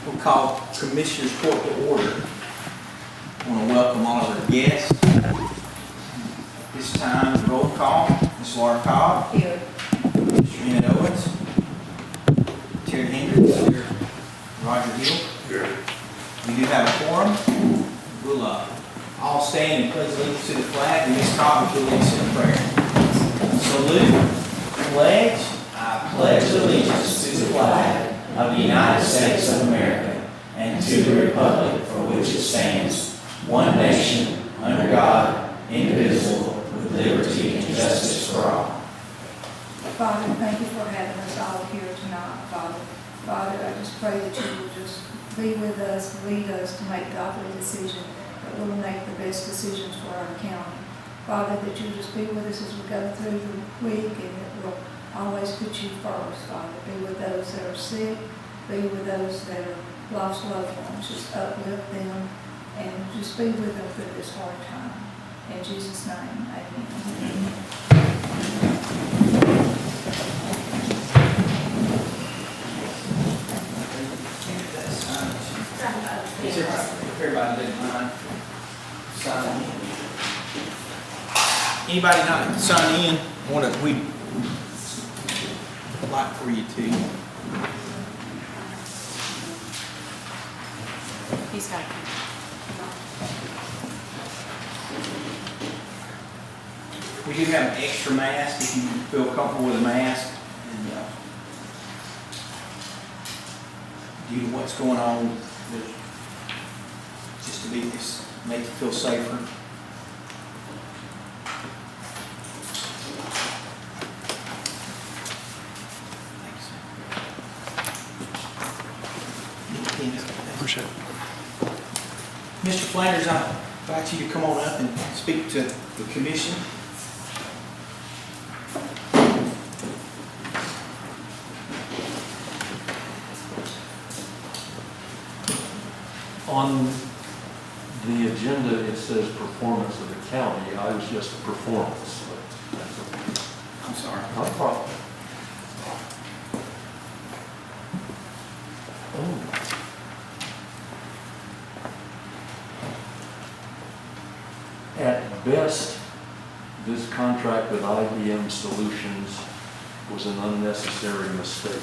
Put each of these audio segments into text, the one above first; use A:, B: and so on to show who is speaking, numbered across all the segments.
A: We'll call Commissioners Court to order. I want to welcome all of our guests. This time, roll call. Ms. Laura Cobb.
B: Here.
A: Mr. Emmett Owens. Terry Hendricks. Here. Roger Hill.
C: Here.
A: We do have a quorum. We'll all stand and pledge allegiance to the flag, and Ms. Cobb will lead us in a prayer. Salute, pledge. I pledge allegiance to the flag of the United States of America and to the republic for which it stands, one nation, under God, indivisible, with liberty and justice for all.
B: Father, thank you for having us all here tonight, Father. Father, I just pray that you will just be with us, lead us to make godly decisions, that we will make the best decisions for our county. Father, that you just be with us as we go through the week, and that we'll always put you first, Father. Be with those that are sick, be with those that are lost loved ones. Just uplift them and just be with them through this hard time. In Jesus' name, amen.
A: Everybody didn't mind signing in. Anybody not sign in? We'd like for you to.
D: He's got it.
A: We do have an extra mask if you feel comfortable with a mask. And due to what's going on, just to be this, make you feel safer.
C: Appreciate it.
A: Mr. Flanders, I invite you to come on up and speak to the commission.
C: On the agenda, it says performance of the county. I was just performance. But that's okay.
A: I'm sorry.
C: Not a problem. Oh. At best, this contract with IBM Solutions was an unnecessary mistake.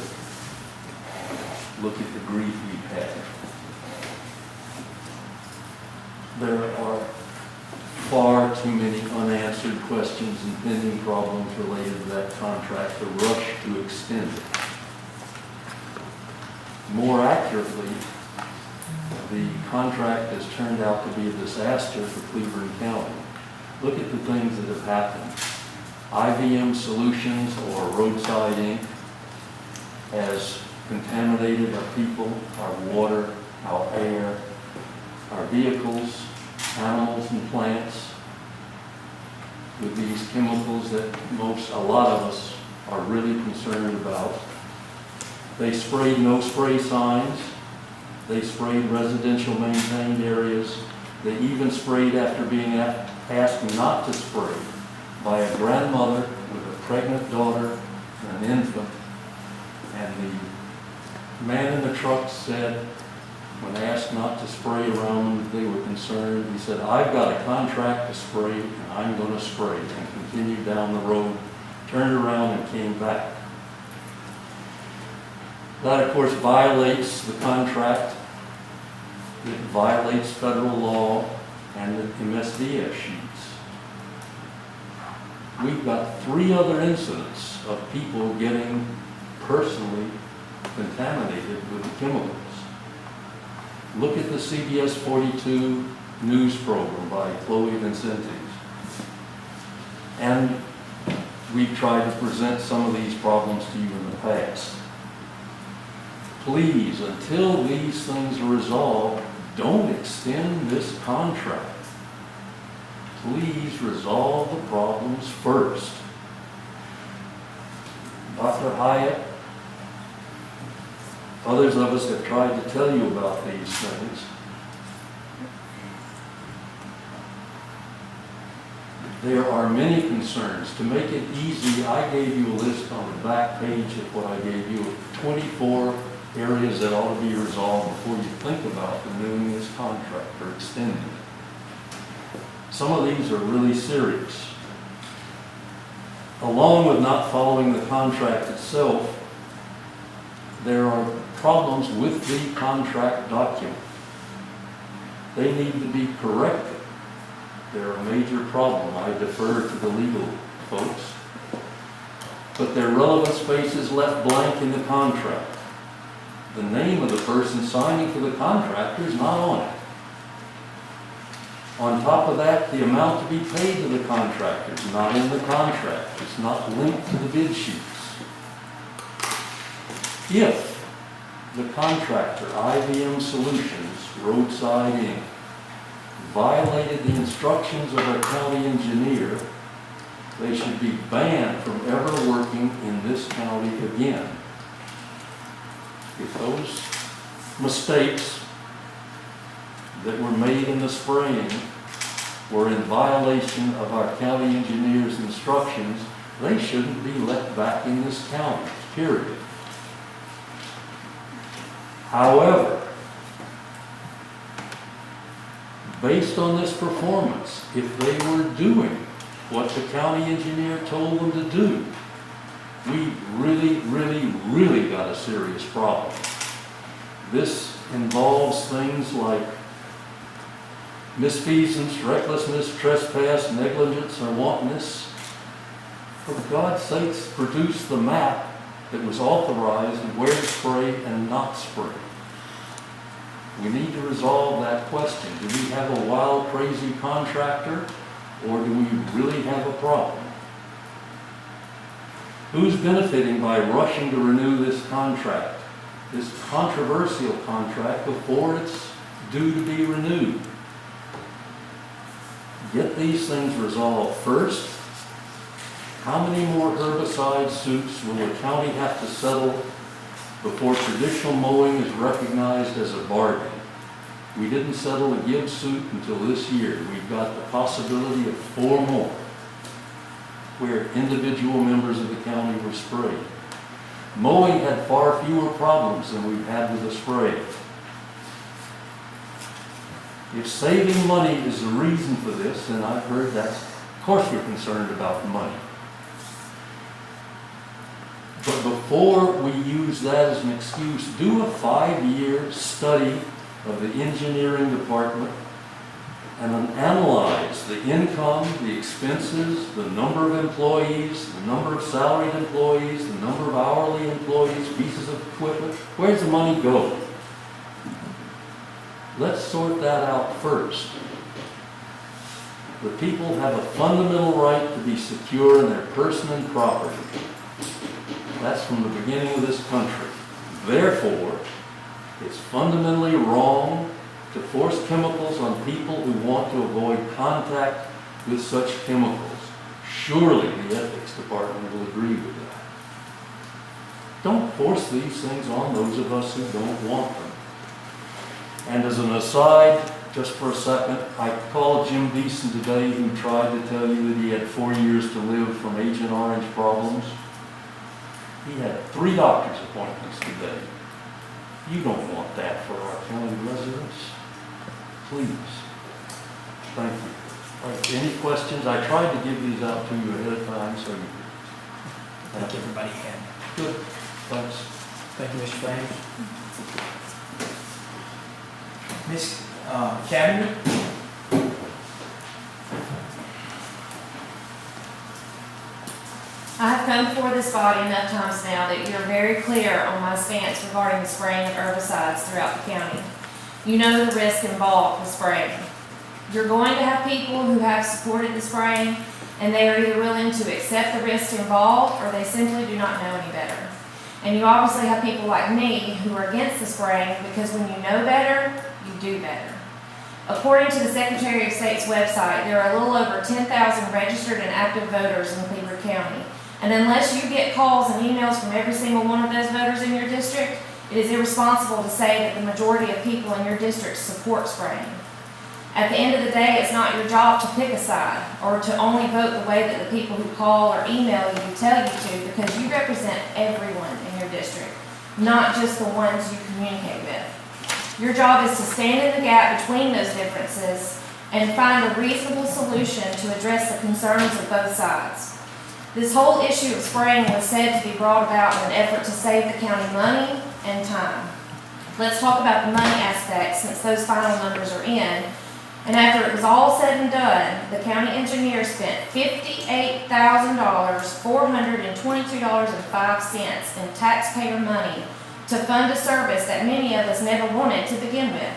C: Look at the grief we've had. There are far too many unanswered questions and pending problems related to that contract to rush to extend it. More accurately, the contract has turned out to be a disaster for Cleburne County. Look at the things that have happened. IBM Solutions, or Roadside Inc., has contaminated our people, our water, our air, our vehicles, animals and plants with these chemicals that a lot of us are really concerned about. They sprayed no spray signs. They sprayed residential maintained areas. They even sprayed after being asked not to spray by a grandmother with a pregnant daughter and an infant. And the man in the truck said, when asked not to spray around them, they were concerned. He said, I've got a contract to spray, and I'm going to spray. And continued down the road, turned around and came back. That, of course, violates the contract. It violates federal law and the MSDS sheets. We've got 3 other incidents of people getting personally contaminated with the chemicals. Look at the CBS 42 news program by Chloe Vincenti's. And we've tried to present some of these problems to you in the past. Please, until these things are resolved, don't extend this contract. Please resolve the problems first. Dr. Hyatt, others of us have tried to tell you about these things. There are many concerns. To make it easy, I gave you a list on the back page of what I gave you of 24 areas that ought to be resolved before you think about renewing this contract or extending it. Some of these are really serious. Along with not following the contract itself, there are problems with the contract document. They need to be corrected. They're a major problem. I defer to the legal folks. But their relevant space is left blank in the contract. The name of the person signing for the contractor is not on it. On top of that, the amount to be paid to the contractor is not in the contract. It's not linked to the bid sheets. If the contractor, IVM Solutions, Roadside Inc., violated the instructions of our county engineer, they should be banned from ever working in this county again. If those mistakes that were made in the spraying were in violation of our county engineer's instructions, they shouldn't be let back in this county, period. However, based on this performance, if they were doing what the county engineer told them to do, we really got a serious problem. This involves things like misfeasance, recklessness, trespass, negligence, or wantonness. For God's sakes, produce the map that was authorized and where to spray and not spray. We need to resolve that question. Do we have a wild, crazy contractor, or do we really have a problem? Who's benefiting by rushing to renew this contract, this controversial contract, before it's due to be renewed? Get these things resolved first. How many more herbicide suits will the county have to settle before traditional mowing is recognized as a bargain? We didn't settle a give suit until this year. We've got the possibility of 4 more where individual members of the county were sprayed. Mowing had far fewer problems than we've had with the spray. If saving money is the reason for this, then I've heard that, of course we're concerned about money. But before we use that as an excuse, do a 5-year study of the engineering department and then analyze the income, the expenses, the number of employees, the number of salaried employees, the number of hourly employees, pieces of equipment. Where's the money go? Let's sort that out first. The people have a fundamental right to be secure in their person and property. That's from the beginning of this country. Therefore, it's fundamentally wrong to force chemicals on people who want to avoid contact with such chemicals. Surely the ethics department will agree with that. Don't force these things on those of us who don't want them. And as an aside, just for a second, I called Jim Beeson today, who tried to tell you that he had 4 years to live from Agent Orange problems. He had 3 doctor's appointments today. You don't want that for our county residents. Please. Thank you. All right, any questions? I tried to give these out to you ahead of time, so you
A: I think everybody had.
C: good. Thanks.
A: Thank you, Mr. Flanders. Ms. Cavender?
D: I have come before this body enough times now that you're very clear on my stance regarding the spraying of herbicides throughout the county. You know the risk involved with spraying. You're going to have people who have supported the spraying, and they are either willing to accept the risks involved or they simply do not know any better. And you obviously have people like me who are against the spraying because when you know better, you do better. According to the Secretary of State's website, there are a little over 10,000 registered and active voters in Cleburne County. And unless you get calls and emails from every single one of those voters in your district, it is irresponsible to say that the majority of people in your district support spraying. At the end of the day, it's not your job to pick a side or to only vote the way that the people who call or email you tell you to, because you represent everyone in your district. not just the ones you communicate with. Your job is to stand in the gap between those differences and find a reasonable solution to address the concerns of both sides. This whole issue of spraying was said to be brought about in an effort to save the county money and time. Let's talk about the money aspect since those final numbers are in. And after it was all said and done, the county engineer spent $58,000, $422.05 in taxpayer money to fund a service that many of us never wanted to begin with.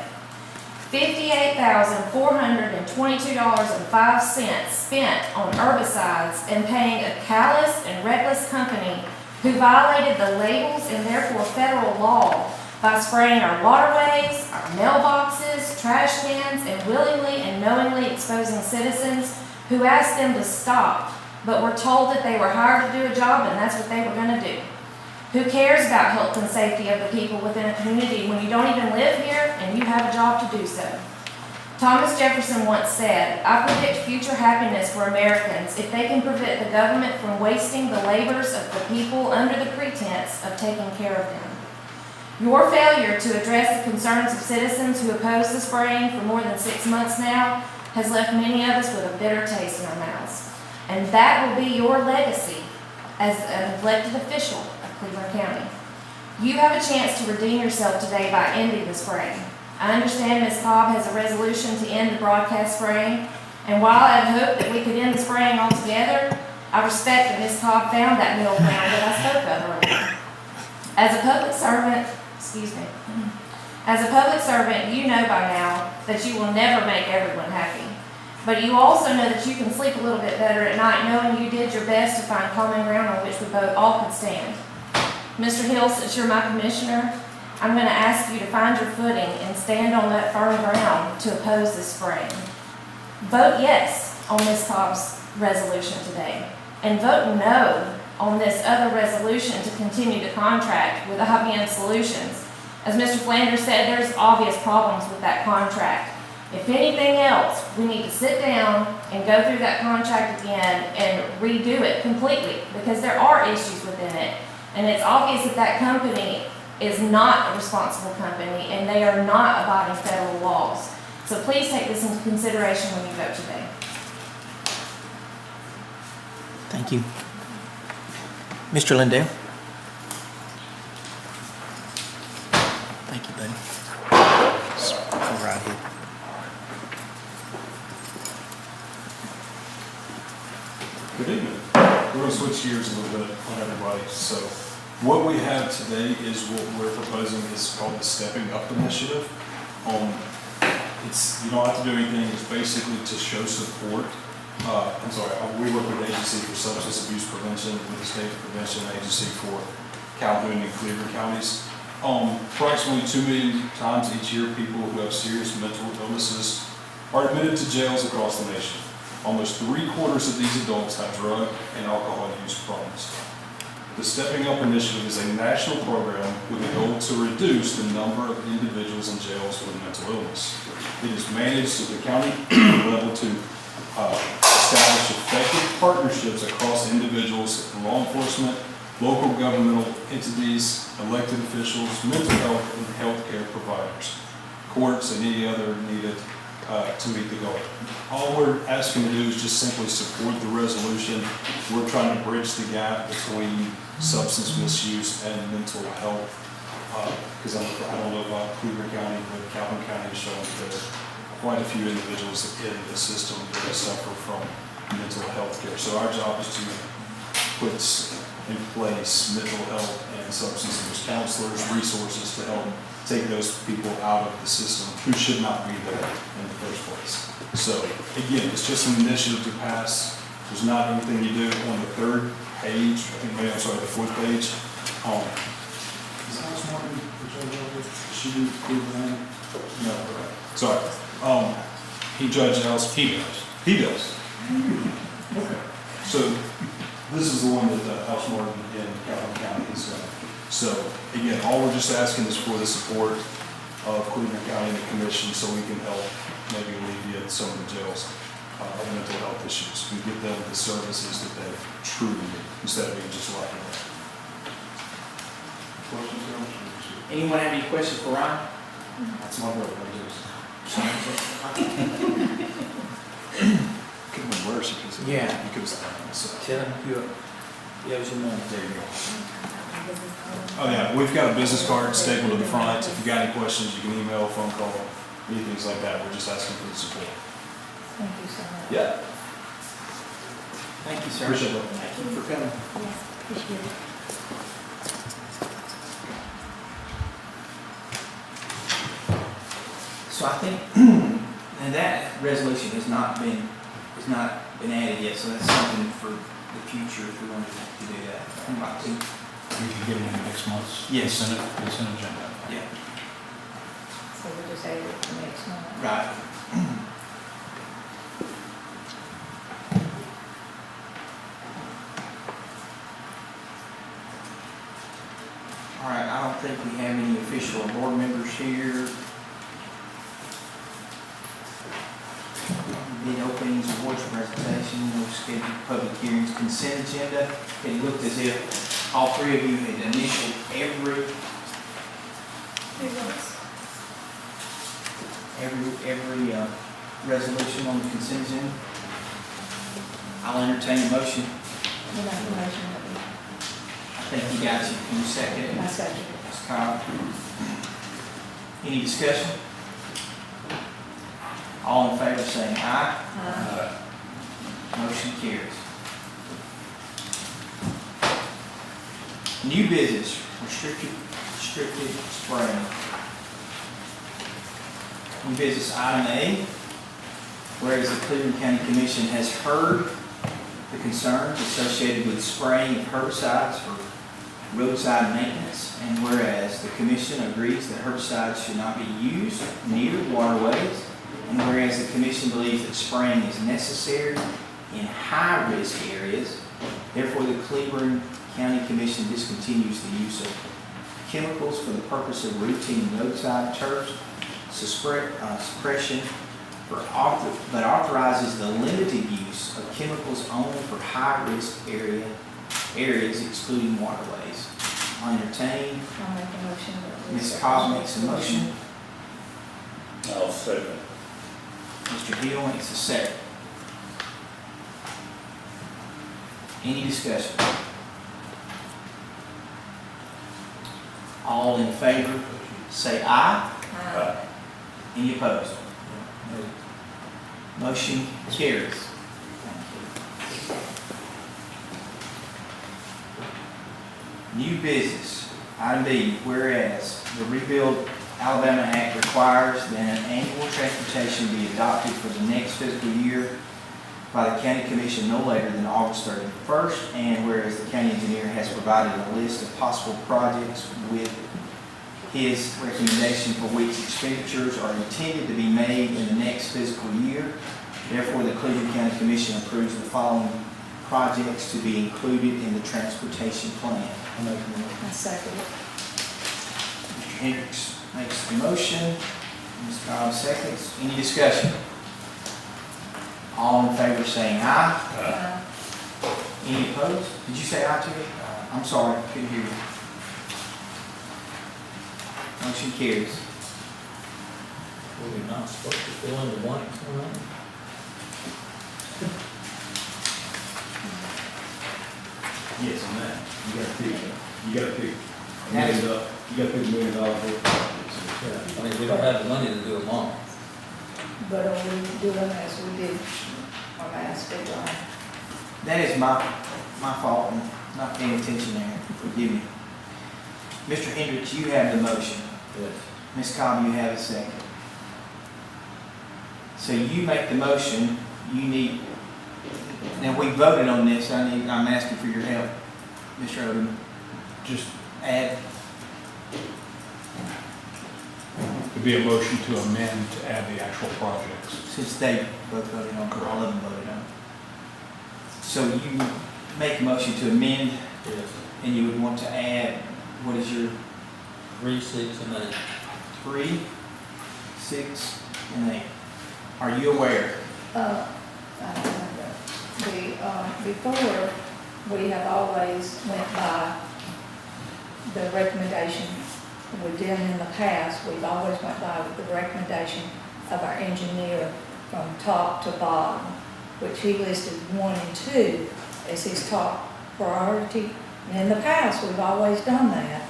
D: $58,422.05 spent on herbicides and paying a callous and reckless company who violated the labels and therefore federal law by spraying our waterways, our mailboxes, trash cans, and willingly and knowingly exposing citizens who asked them to stop, but were told that they were hired to do a job and that's what they were going to do. Who cares about health and safety of the people within a community when you don't even live here and you have a job to do so? Thomas Jefferson once said, "I predict future happiness for Americans if they can prevent the government from wasting the labors of the people under the pretense of taking care of them." Your failure to address the concerns of citizens who oppose the spraying for more than 6 months now has left many of us with a bitter taste in our mouths. And that will be your legacy as an elected official of Cleburne County. You have a chance to redeem yourself today by ending the spraying. I understand Ms. Cobb has a resolution to end the broadcast spraying, and while I had hoped that we could end the spraying altogether, I respect that Ms. Cobb found that middle ground that I spoke of earlier. As a public servant, you know by now that you will never make everyone happy. But you also know that you can sleep a little bit better at night knowing you did your best to find common ground on which we both all could stand. Mr. Hill, since you're my commissioner, I'm going to ask you to find your footing and stand on that firm ground to oppose this spraying. Vote yes on Ms. Cobb's resolution today, and vote no on this other resolution to continue to contract with IBM Solutions. As Mr. Flanders said, there's obvious problems with that contract. If anything else, we need to sit down and go through that contract again and redo it completely because there are issues within it. And it's obvious that that company is not a responsible company and they are not abiding federal laws. So please take this into consideration when you vote today.
A: Thank you. Mr. Lindell. Thank you, buddy. Just go right ahead.
E: Good evening. We're going to switch gears a little bit on everybody. So what we have today is what we're proposing is called the Stepping Up Initiative. You don't have to do anything. It's basically to show support. We work with the Agency for Substance Abuse Prevention, with the State Prevention Agency for Calhoun and Cleburne counties. Approximately 2 million times each year, people who have serious mental illnesses are admitted to jails across the nation. Almost 3/4 of these adults have drug and alcohol use problems. The Stepping Up Initiative is a national program with a goal to reduce the number of individuals in jails with mental illness. It is managed at the county level to establish effective partnerships across individuals, law enforcement, local governmental entities, elected officials, mental health and healthcare providers, courts, and any other needed to meet the goal. All we're asking to do is just simply support the resolution. We're trying to bridge the gap between substance misuse and mental health. Because I don't know about Cleburne County, but Calhoun County is showing that there are quite a few individuals in the system that suffer from mental health care. So our job is to put in place mental health and substance abuse counselors, resources to help take those people out of the system who should not be there in the first place. So again, it's just an initiative to pass. There's not anything you do on the third page. The fourth page. Is Alice Martin, she do Cleburne? No, sorry. He judged Alice. He does. Okay. So this is the one that Alice Martin in Calhoun County has done. So again, all we're just asking is for the support of Cleburne County and the Commission so we can help maybe alleviate some of the jails of mental health issues and give them the services that they truly need instead of being just locked away. Questions, Councilman?
A: Anyone have any questions for Ryan?
E: That's my brother, I guess. Could have been worse if you said.
A: Yeah.
E: You could have said that, so.
A: Tell him you owe some money.
E: There you go. Oh, yeah, we've got a business card stapled to the front. If you got any questions, you can email, phone call, anything like that. We're just asking for the support.
B: Thank you so much.
E: Yeah.
A: Thank you, sir.
E: Appreciate it.
A: Thank you for coming.
B: Yes, appreciate it.
A: So I think, and that resolution has not been added yet, so that's something for the future if we wanted to do that. I'd like to.
F: We can get it in next month's
A: Yes.
F: consent agenda.
A: Yeah.
B: So we'll just add it to next month.
A: Right. All right, I don't think we have any official board members here. Bid openings, awards presentation, no scheduled public hearings, consent agenda. It looked as if all three of you had initialed every resolution on the consent agenda. I'll entertain a motion.
B: The information that
A: I think you guys, can you second it?
B: I second it.
A: Ms. Cobb. Any discussion? All in favor saying aye. Motion carries. New business, restricted spraying. New business item A, whereas the Cleburne County Commission has heard the concerns associated with spraying of herbicides for roadside maintenance, and whereas the Commission agrees that herbicides should not be used near waterways, and whereas the Commission believes that spraying is necessary in high-risk areas, therefore the Cleburne County Commission discontinues the use of chemicals for the purpose of routine roadside turf suppression, but authorizes the limited use of chemicals only for high-risk areas excluding waterways. I'll entertain.
B: I'll make a motion. that we
A: Ms.
B: accept
A: Cobb
B: this
A: makes a motion.
G: I'll second.
A: Mr. Hill makes a second. Any discussion? All in favor, say aye.
B: Aye.
A: Any opposed? Motion carries. New business, item B, whereas the Rebuild Alabama Act requires that an annual transportation be adopted for the next fiscal year by the County Commission no later than August 31st, and whereas the county engineer has provided a list of possible projects with his recommendation for which expenditures are intended to be made in the next fiscal year, therefore the Cleburne County Commission approves the following projects to be included in the transportation plan.
B: I second it.
A: Mr. Hendricks makes the motion. Ms. Cobb seconds. Any discussion? All in favor saying aye.
B: Aye.
A: Any opposed? Did you say aye to it? I'm sorry, couldn't hear you. Motion carries.
G: Well, we're not supposed to fill in the blanks on that.
H: Yes, on that, you gotta pick
A: That is-
H: you gotta pick $1 million worth of projects.
G: Yeah, I mean, we don't have the money to do them all.
B: But are we doing as we did on last bid line?
A: That is my fault, and not paying attention there. Forgive me. Mr. Hendricks, you have the motion.
G: Yes.
A: Ms. Cobb, you have a second. So you make the motion, you need, now we voted on this, I'm asking for your help, Mr. Odom.
F: Just
A: Add,
F: to be a motion to amend to add the actual projects.
A: since they both voted on, all of them voted on. So you make a motion to amend,
G: Yes.
A: and you would want to add, what is your
G: 3, 6, and 8.
A: 3, 6, and 8? Are you aware?
B: Before, we have always went by the recommendation we've done in the past, we've always went by with the recommendation of our engineer from top to bottom, which he listed 1 and 2 as his top priority. And in the past, we've always done that.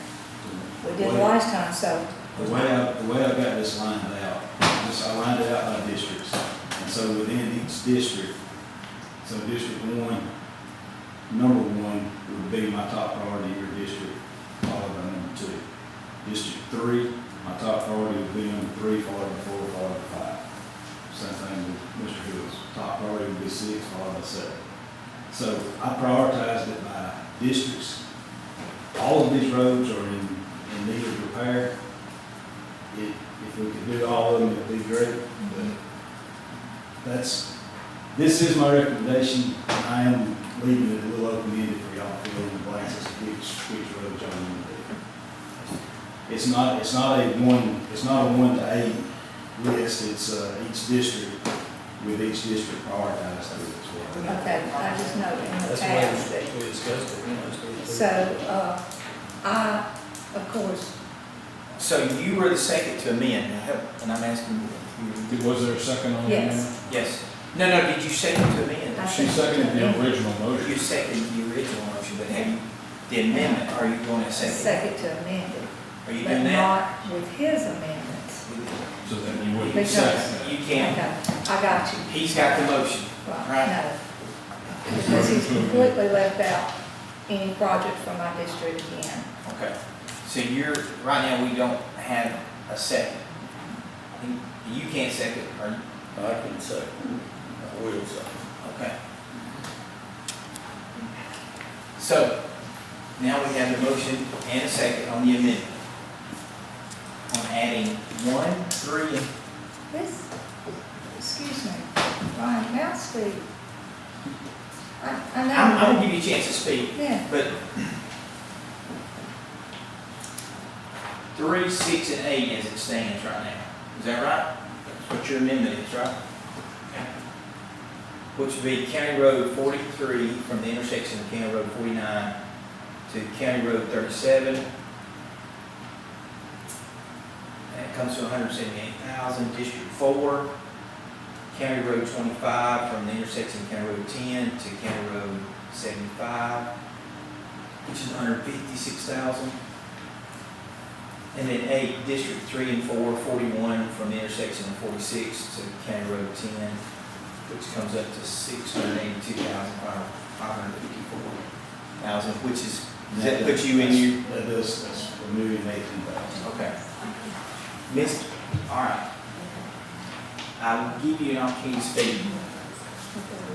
B: We did last time, so.
H: The way I've got this lined out, I lined it out by districts. And so within each district, so District 1, number 1 would be my top priority in your district, followed by number 2. District 3, my top priority would be number 3, followed by 4, followed by 5. Same thing with Mr. Hill's. Top priority would be 6, followed by 7. So I prioritized it by districts. All of these roads are in need of repair. If we could do all of them, it'd be great, but this is my recommendation. I am leaving it a little open-ended for y'all to fill in the blanks as to which roads y'all want to do. It's not a 1 to 8 list, it's each district, with each district prioritized to it as well.
B: Okay, I just know in the
G: That's
B: past
G: the way
B: that,
G: we discussed it, you know.
B: so, I, of course,
A: So you were the second to amend, and I'm asking you.
F: Was there a second on the
B: Yes.
F: amendment?
A: Yes. No, did you second to amend?
B: I
F: She seconded the original
A: You
F: motion.
A: seconded the original motion, but have you, the amendment, are you going to second?
B: second to amend it,
A: Are you
B: but
A: doing that?
B: not with his amendments.
F: So then you wouldn't
B: Because-
F: second.
A: You can't.
B: Okay, I got you.
A: He's got the motion.
B: Right,
A: Right.
B: no. Because he's completely left out any project from my district again.
A: Okay. So right now, we don't have a second. You can't second, are you?
G: I can second, I will second.
A: Okay. So, now we have the motion and a second on the amendment. On adding 1, 3, and
B: This, excuse me, Ryan, now speak. I know.
A: I'm gonna give you a chance to speak,
B: Yeah,
A: but 3, 6, and 8 as it stands right now. Is that right? That's what your amendment is, right? Okay. Which would be County Road 43 from the intersection of County Road 49 to County Road 37. And it comes to $178,000. District 4, County Road 25 from the intersection of County Road 10 to County Road 75, which is $156,000. And then 8, District 3 and 4, 41 from the intersection of 46 to County Road 10, which comes up to $682,554, which is, does that put you in your?
H: That does, that's $1,018,000.
A: Okay. Missed, all right. I will give you an opportunity to speak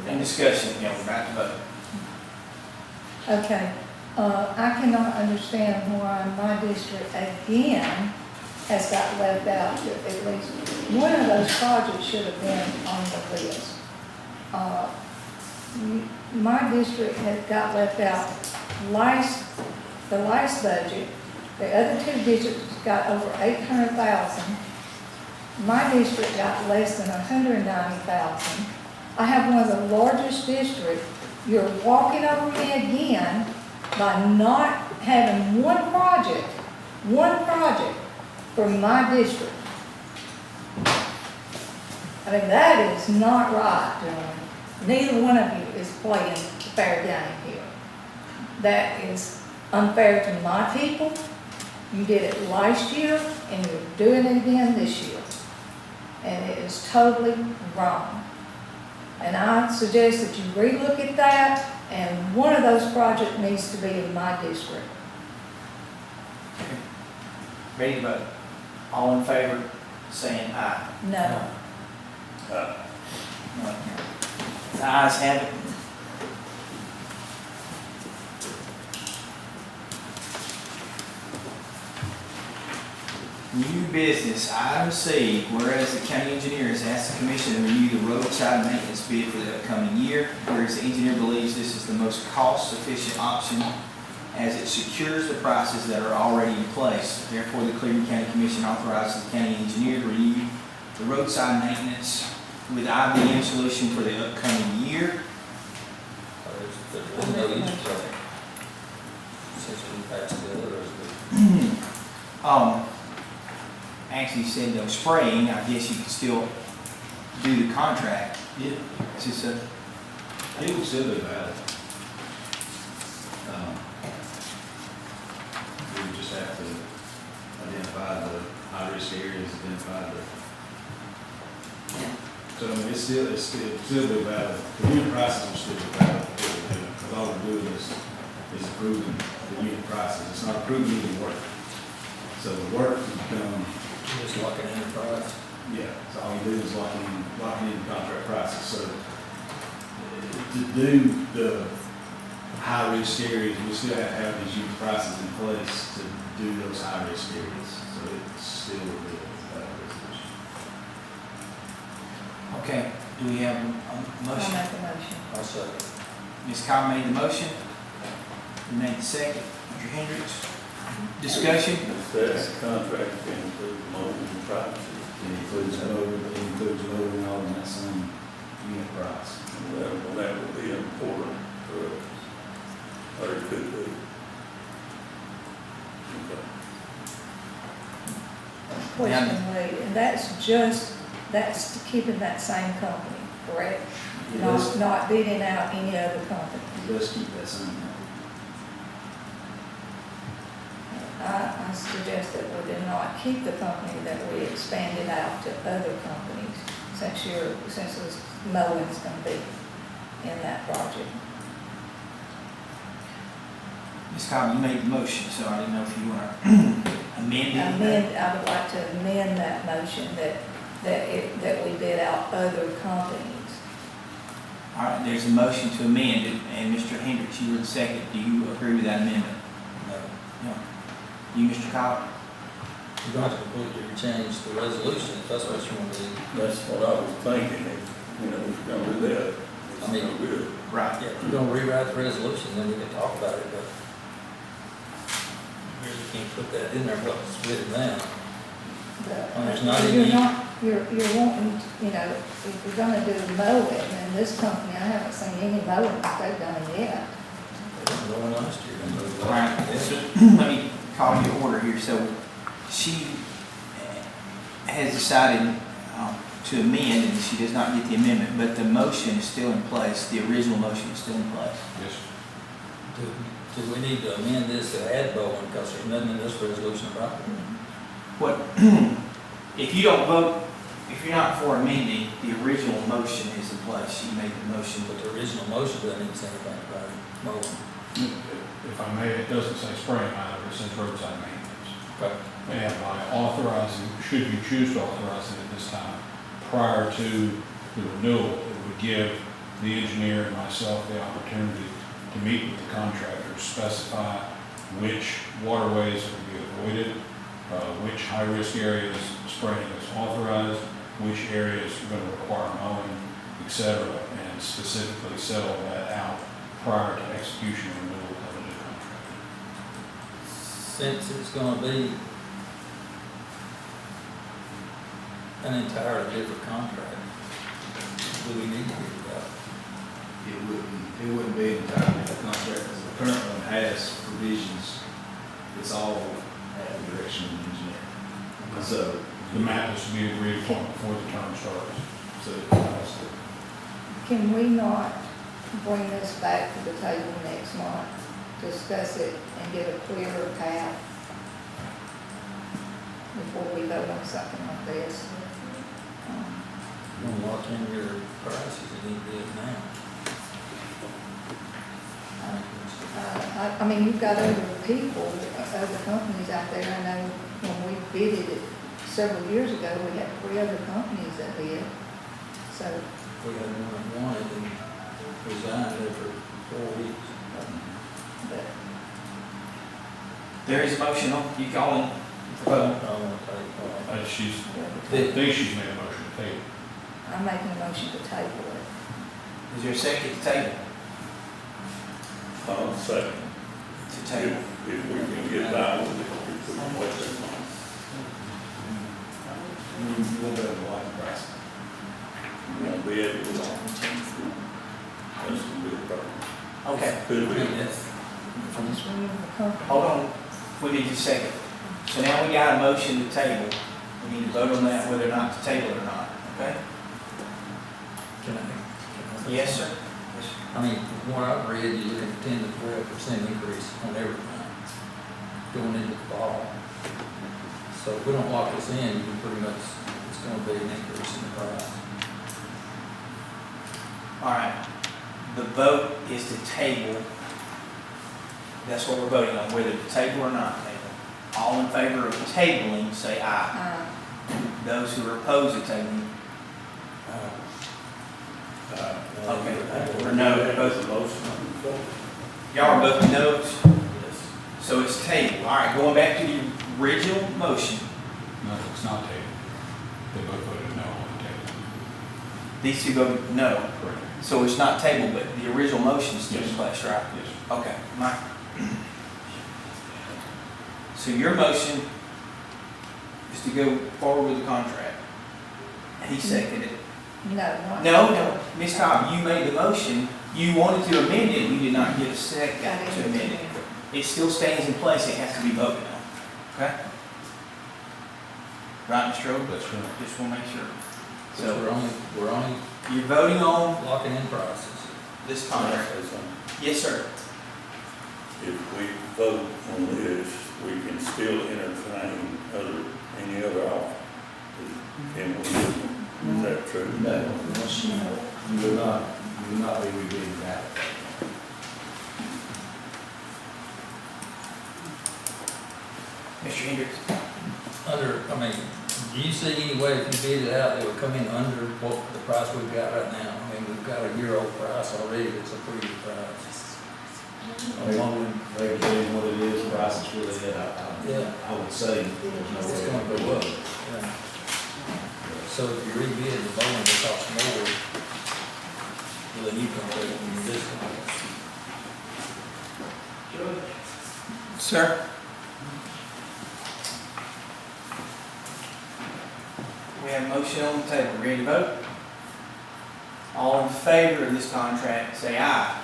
A: and discussion, we're about to vote.
B: okay. I cannot understand why my district again has got left out. At least one of those projects should have been on the list. My district had got left out the last budget. The other 2 districts got over 800,000. My district got less than 190,000. I have one of the largest districts. You're walking over me again by not having one project for my district. I mean, that is not right, gentlemen. Neither one of you is playing the fair game here. That is unfair to my people. You did it last year, and you're doing it again this year. And it is totally wrong. And I suggest that you relook at that, and one of those projects needs to be in my district.
A: Ready to vote? All in favor, saying aye.
B: No.
A: No. The ayes have it. New business, item C, whereas the county engineer has asked the commission to renew the roadside maintenance bid for the upcoming year, whereas the engineer believes this is the most cost-efficient option as it secures the prices that are already in place. Therefore, the Cleburne County Commission authorizes the county engineer to renew the roadside maintenance with IBM solution for the upcoming year.
G: There's no issue, so. Since we passed the other resolution.
A: Actually said no spraying, I guess you could still do the contract.
H: Yeah,
A: It's just a,
H: it would still be valid. We would just have to identify the high-risk areas, identify the, so I mean, it's still be valid. The unit prices are still valid, because all we're doing is approving the unit prices. It's not approving any work. So the work would become,
G: Just like an enterprise.
H: yeah, so all you do is locking in the contract prices. So to do the high-risk areas, we still have to have these unit prices in place to do those high-risk areas. So it's still a good resolution.
A: okay, do we have a
B: I'll
A: motion?
B: make a motion.
G: I'll second.
A: Ms. Cobb made the motion. You made the second. Mr. Hendricks, discussion?
I: That contract can include mowing and privacy.
H: It includes motor and all in that same unit price.
I: That would be important for us, or it could be. Okay.
B: Question, Lee, and that's to keep in that same company, correct?
H: It does,
B: Not bidding out any other company.
H: it does keep that same number.
B: I suggest that we do not keep the company, that we expand it out to other companies, since this mowing's gonna be in that project.
A: Ms. Cobb, you made the motion, so I didn't know if you want to amend it.
B: I would like to amend that motion that we bid out other companies.
A: All right, there's a motion to amend it, and Mr. Hendricks, you were the second. Do you agree with that amendment? No. You, Mr. Cobb?
G: You're going to completely change the resolution, if that's what you want to do.
I: That's what I was thinking, if you're gonna do that, it's
G: I mean-
I: no good.
A: Right.
G: Yeah, if you're gonna rewrite the resolution, then we can talk about it, but you really can't put that in there, what's written down. There's not any-
B: You're wanting, if we're gonna do mowing, and this company, I haven't seen any mowing that they've done yet.
G: They didn't go in last year. They moved
A: All
G: last
A: right,
G: year.
A: so let me call your order here. So she has decided to amend, and she does not get the amendment, but the motion is still in place. The original motion is still in place.
F: Yes.
G: Do we need to amend this to add mowing, because there's nothing in this resolution about it?
A: What, if you don't vote, if you're not for amending, the original motion is in place. She made the motion.
G: But the original motion doesn't even say anything about mowing.
F: If I may, it doesn't say spraying either, it says roadside maintenance.
G: Okay.
F: And by authorizing, should you choose to authorize it at this time, prior to the renewal, it would give the engineer and myself the opportunity to meet with the contractor, specify which waterways are to be avoided, which high-risk areas spraying is authorized, which areas are going to require mowing, et cetera, and specifically settle that out prior to execution and renewal of a new contract.
G: Since it's gonna be an entirely different contract, do we need to do that?
H: It wouldn't be entirely a contract, because the current one has provisions. It's all at the direction of the engineer. So,
F: The map is to be agreed upon before the term starts.
H: so
B: Can we not bring this back to the table next month, discuss it, and get a clearer path before we vote on something like this?
G: You want to lock in your prices, you need to do it now.
B: I mean, you've got other people, other companies out there. I know when we bidded it several years ago, we had 3 other companies that bid. So,
G: We had one that wanted and resigned after 4 weeks.
B: but
A: There is a motion on, you calling?
G: I don't want to take,
F: I think she's made a motion to table.
B: I'm making a motion to table it.
A: Is there a second to table?
I: I'll second.
A: To table.
I: If we can get by with it, we can wait that long.
H: you won't be able to lock the price.
I: We won't be able to. That's a big problem.
A: Okay,
I: Could be.
G: that's,
B: Just remove the company.
A: hold on. We need to second. So now we got a motion to table. We need to vote on that, whether or not to table it or not, okay?
G: Can I?
A: Yes, sir.
G: I mean, from what I've read, you're looking at 10 to 12% increase on everything going into the fall. So if we don't lock this in, you can pretty much, it's gonna be an increase in the price.
A: All right. The vote is to table. That's what we're voting on, whether to table or not table. All in favor of tabling, say aye. Those who are opposed to tabling, okay, or no, both. Y'all are both no's,
G: Yes.
A: so it's tabled. All right, going back to the original motion.
F: No, it's not tabled. They both voted no on the table.
A: These two voted no,
F: Correct.
A: so it's not tabled, but the original motion is still in
F: Yes.
A: place, right?
F: Yes.
A: Okay, Mike. So your motion is to go forward with the contract. He seconded it.
B: No.
A: No, Ms. Cobb, you made the motion. You wanted to amend it. You did not get a second to amend it. It still stands in place. It has to be voted on. Okay? Right, Mr. Oak?
F: That's correct.
A: Just want to make sure.
G: So
A: So
G: we're only
A: you're voting on
G: locking in prices.
A: this
I: Can I
A: contract.
I: say something?
A: Yes, sir.
I: If we vote on this, we can still entertain any other offer. Can we? Is that true?
H: No, you will not be rebidding that.
A: Mr. Hendricks.
G: Do you see any way if you bid it out, it would come in under what the price we've got right now? I mean, we've got a year-old price already, that's a pretty good price. I'm wondering,
H: They tell you what it is, prices for that,
G: Yeah.
H: I would say there's no
G: it's
H: way.
G: gonna go up. Yeah. So if you rebid the bowling, it costs more with a new contract than this one.
A: Sir? We have a motion on the table. Ready to vote? All in favor of this contract, say aye.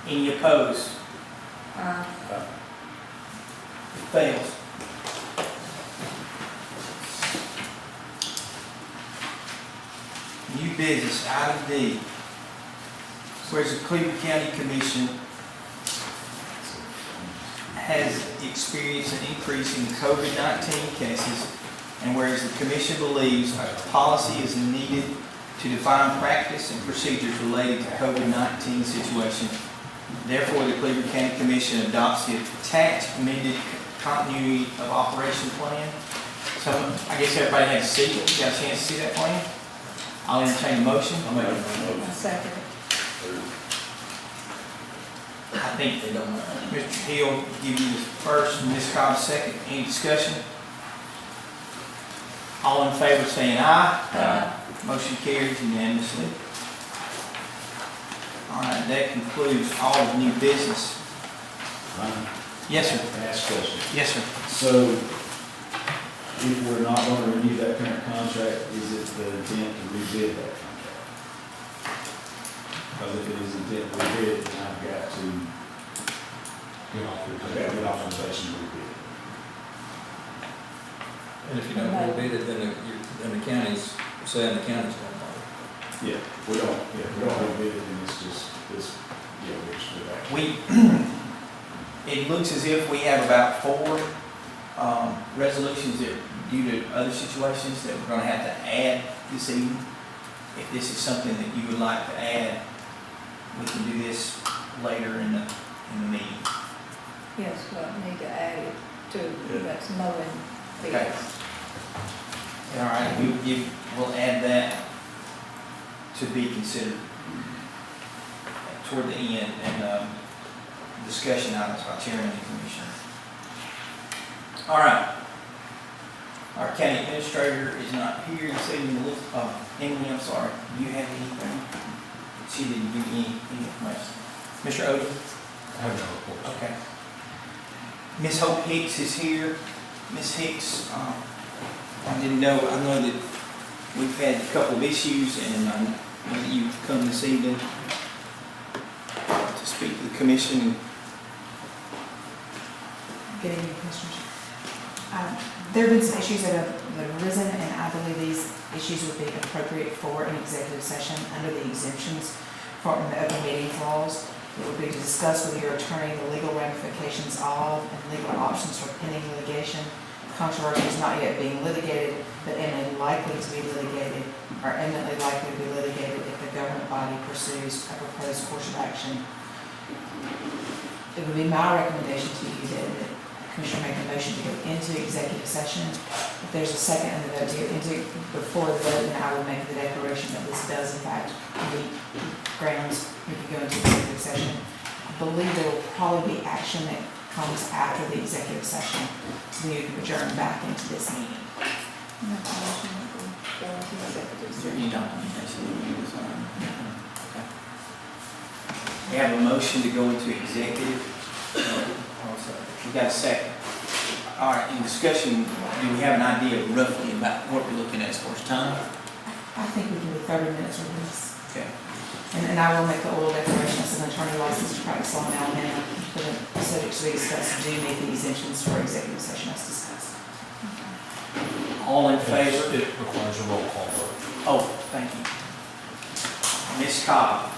A: Any opposed? It fails. New business, item D. Whereas the Cleburne County Commission has experienced an increase in COVID-19 cases, and whereas the Commission believes a policy is needed to define practice and procedures related to COVID-19 situation, therefore the Cleburne County Commission adopts the attached amended continuity of operation plan. So I guess everybody had to see it. You got a chance to see that plan? I'll entertain a motion.
I: I make a motion.
B: Second.
A: I think
G: They don't mind.
A: Mr. Hill give you the first and Ms. Cobb second. Any discussion? All in favor saying aye. Motion carries unanimously. All right, that concludes all of new business.
H: Ryan,
A: Yes, sir.
H: can I ask a question?
A: Yes, sir.
H: So, if we're not going to renew that current contract, is it the intent to rebid that contract? Because if it is intent to rebid, then I've got to get authorization to rebid.
G: And if you don't rebid it, then the county's, saying the county's gonna buy
H: Yeah, we don't rebid it, then it's just, we're just do that.
A: It looks as if we have about 4 resolutions that, due to other situations, that we're going to have to add this evening. If this is something that you would like to add, we can do this later in the meeting.
B: Yes, well, need to add it to, that's mowing
A: Okay.
B: fields.
A: All right, we'll add that to be considered toward the end and discussion items by chairman and commissioner. All right. Our county administrator is not here this evening. Emily, I'm sorry. Do you have anything? She didn't give me any information. Mr. Odom?
F: I have no reports.
A: Okay. Ms. Hope Hicks is here. Ms. Hicks, I know that we've had a couple of issues, and I know that you've come this evening to speak to the commission.
J: Good evening, Commissioners. There have been some issues that have arisen, and I believe these issues would be appropriate for an executive session under the exemptions for the open meeting clause. It would be to discuss with your attorney the legal ramifications of and legal options for pending litigation, controversies not yet being litigated, but imminently likely to be litigated, or imminently likely to be litigated if the government body pursues a proposed course of action. It would be my recommendation to you that the Commissioner make a motion to go into executive session. If there's a second and the vote to go into, before the vote, then I will make the declaration that this does in fact meet grounds we could go into executive session. I believe there will probably be action that comes after the executive session to be adjourned back into this meeting.
B: Make a motion that we go into executive
A: Is there
B: session.
A: any documentation you need to sign? Okay. We have a motion to go into executive. We got a second. All right, in discussion, do we have an idea roughly about what we're looking at as far as time?
J: I think we can do 30 minutes or less.
A: Okay.
J: And I will make the oral declaration as an attorney licensed to practice law in Alabama, for the subjects we discussed do meet the exemptions for executive session as discussed.
A: All in favor?
F: It requires a roll call vote.
A: Oh, thank you. Ms. Cobb,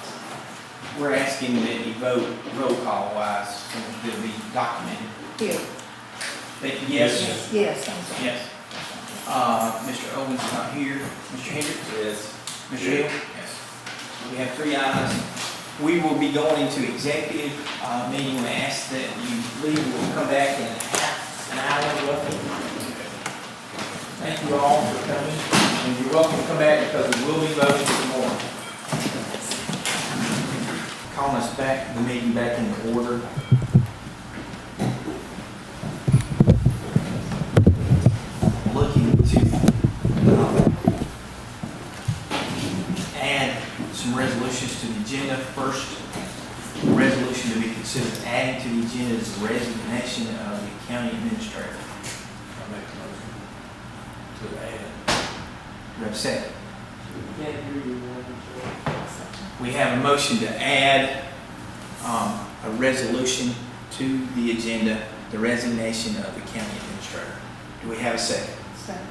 A: we're asking that you vote roll call wise, so it'll be documented.
B: Here,
A: But yes?
B: yes, I'm sorry.
A: Yes. Mr. Owens is not here. Mr. Hendricks? Yes. Mr. Hill? Yes. We have 3 ayes. We will be going into executive meeting. We ask that you leave. We'll come back in half an hour roughly. Thank you all for coming. And you're welcome to come back because we will be voting some more. Calling us back, the meeting back into order. Looking to add some resolutions to the agenda. First resolution to be considered adding to the agenda is the resignation of the county administrator.
G: I make a motion to add.
A: Do we have a second? We have a motion to add a resolution to the agenda, the resignation of the county administrator. Do we have a second?
B: Second.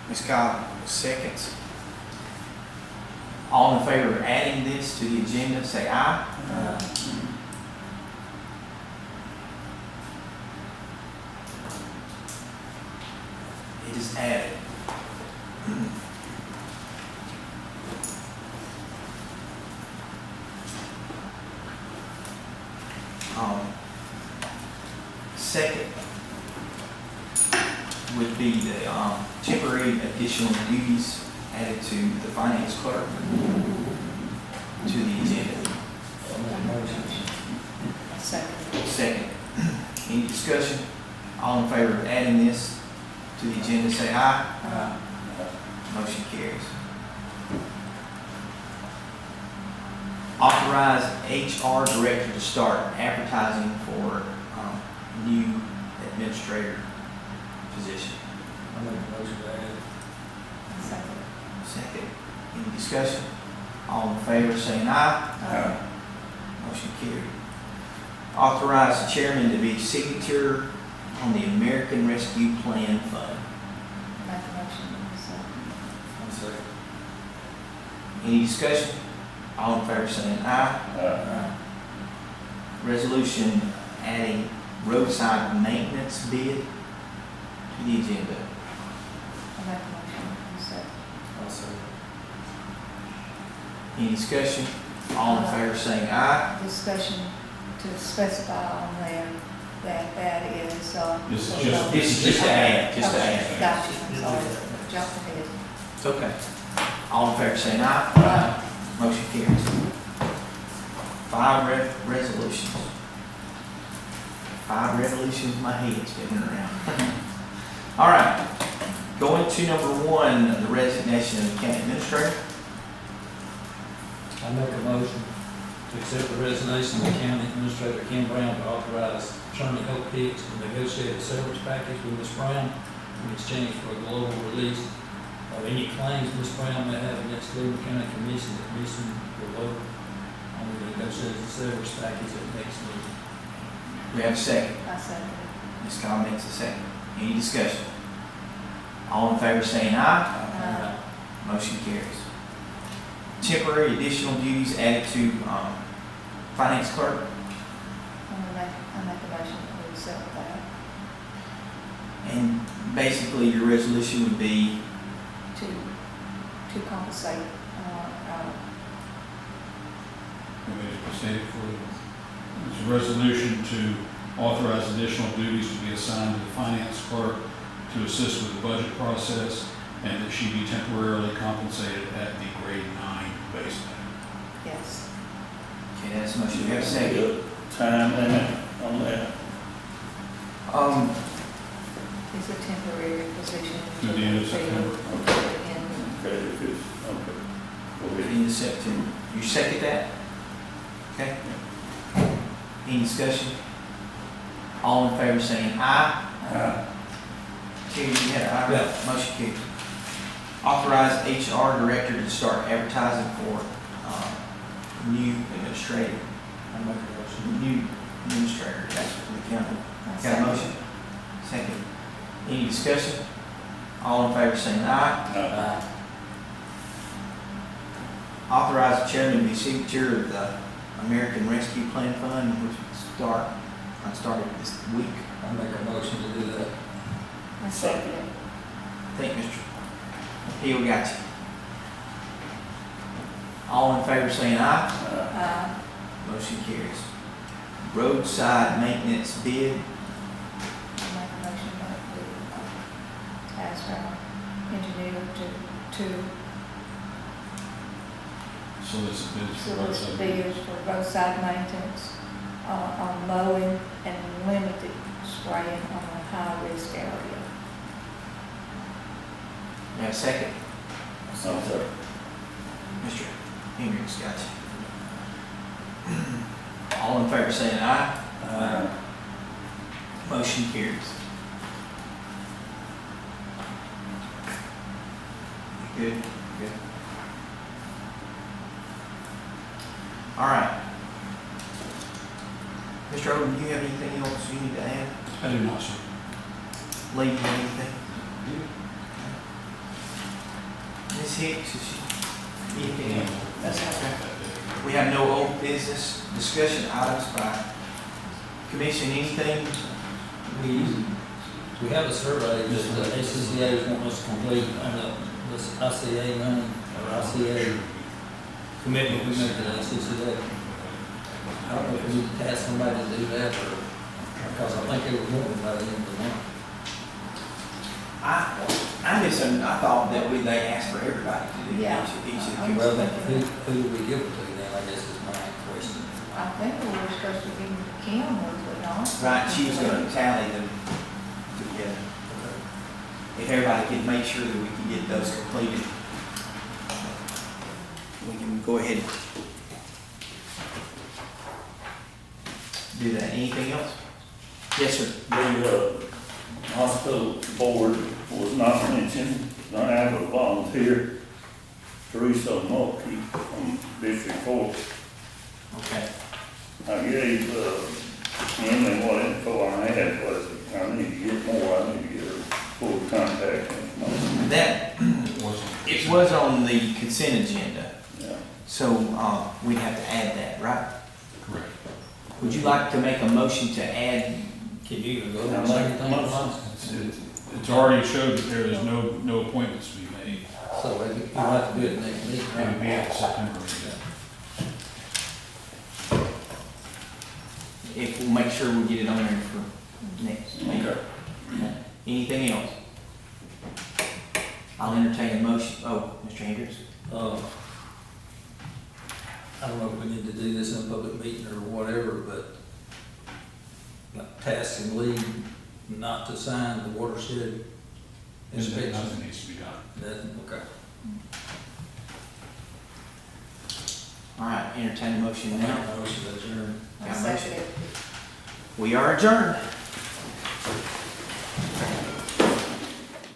A: Ms. Cobb, seconds. All in favor of adding this to the agenda, say aye. It is added. Second would be the temporary additional duties added to the finance clerk to the agenda.
G: I make a motion.
B: Second.
A: Second. Any discussion? All in favor of adding this to the agenda, say aye. Motion carries. Authorize HR director to start advertising for new administrator position.
G: I make a motion to add.
B: Second.
A: Second. Any discussion? All in favor, saying aye. Motion carried. Authorize the chairman to be signature on the American Rescue Plan Fund.
B: Make a motion to second.
G: I'm second.
A: Any discussion? All in favor, saying aye. Resolution adding roadside maintenance bid to the agenda.
B: I make a motion to second.
G: I'll second.
A: Any discussion? All in favor, saying aye.
B: Discussion to specify on there that that is,
F: This is just-
A: This is just to add, just to
B: Okay,
A: add.
B: Gotcha, I'm sorry, jumped ahead.
A: It's okay. All in favor, saying aye. Motion carries. 5 resolutions. 5 revolutions, my head's spinning around. All right, going to number 1, the resignation of the county administrator.
G: I make a motion to accept the resignation of the county administrator, Kim Brown, to authorize Attorney Hicks to negotiate a severance package with Ms. Brown in exchange for a global release of any claims Ms. Brown may have against Cleburne County Commission. The commission will vote on the negotiated severance package at next meeting.
A: We have a second.
B: I second.
A: Ms. Cobb makes a second. Any discussion? All in favor saying aye. Motion carries. Temporary additional duties added to finance clerk.
B: I make a motion that we accept that.
A: And basically, your resolution would be,
B: To compensate,
F: You may just state it for you. It's a resolution to authorize additional duties to be assigned to the finance clerk to assist with the budget process, and that she be temporarily compensated at the grade 9 base pay.
B: yes.
A: okay, that's the motion. We have a second.
I: Time limit on that.
B: It's a temporary position.
F: To the end of September.
I: Okay, if it's, okay. Go ahead.
A: In September. You second that? Okay. Any discussion? All in favor saying aye. Terry, you had an aye? Motion carries. Authorize HR director to start advertising for new administrator.
G: I make a motion.
A: New administrator, that's for the county.
B: I
A: Got a
B: second.
A: motion? Second. Any discussion? All in favor saying aye. Authorize the chairman to be signature of the American Rescue Plan Fund, which I started this week.
G: I make a motion to do that.
B: I second it.
A: I think Mr. Hill got you. All in favor saying aye. Motion carries. Roadside maintenance bid.
B: I make a motion that we ask our engineer to
F: Solicit bids for roadside.
B: solicit bids for roadside maintenance, on mowing and limited spraying on a high-risk area.
A: You have a second?
I: I'm sorry.
A: Mr. Hendricks got you. All in favor saying aye. Motion carries. Good, good. All right. Mr. Odom, do you have anything else you need to add?
F: I do not, sir.
A: Lee, you have anything? Ms. Hicks, is she, anything else? That's okay. We have no old business discussion items by commission, anything?
G: We have a survey that the ACCA is wanting us to complete on this ICA money, or ICA commitment we made to the ACCA. I don't know if we need to task somebody to do that, or, because I think they were wanting by the end of the month.
A: I thought that they asked for everybody to do
B: Yeah.
A: each of the
G: Well,
A: commissions.
G: who do we give it to then, I guess is my question.
B: I think we were supposed to give them to Kim, was we not?
A: Right, she was gonna tally them together. If everybody could make sure that we can get those completed, we can go ahead and do that. Anything else? Yes, sir.
I: The hospital board was not mentioned, not have a volunteer, Teresa Mulkey from District 4.
A: Okay.
I: I gave, Emily what info I had, was I need to get more, I need to get her full contact information.
A: That, it was on the consent agenda,
I: Yeah.
A: so, we'd have to add that, right?
F: Correct.
A: Would you like to make a motion to add?
G: Can you even go and say anything about it?
F: It's already showed that there is no appointments to be made.
G: So you'll have to do it next meeting,
F: It would be at
G: right?
F: the September meeting.
A: If we'll make sure we get it on there for next meeting.
I: Okay.
A: Anything else? I'll entertain a motion. Oh, Mr. Hendricks?
G: I don't know if we need to do this in a public meeting or whatever, but like tasking Lee not to sign the watershed inspection.
F: Nothing needs to be done.
G: Nothing, okay.
A: All right, entertain a motion now.
G: Motion to adjourn.
B: I
A: Got a
B: second
A: motion?
B: it.
A: We are adjourned.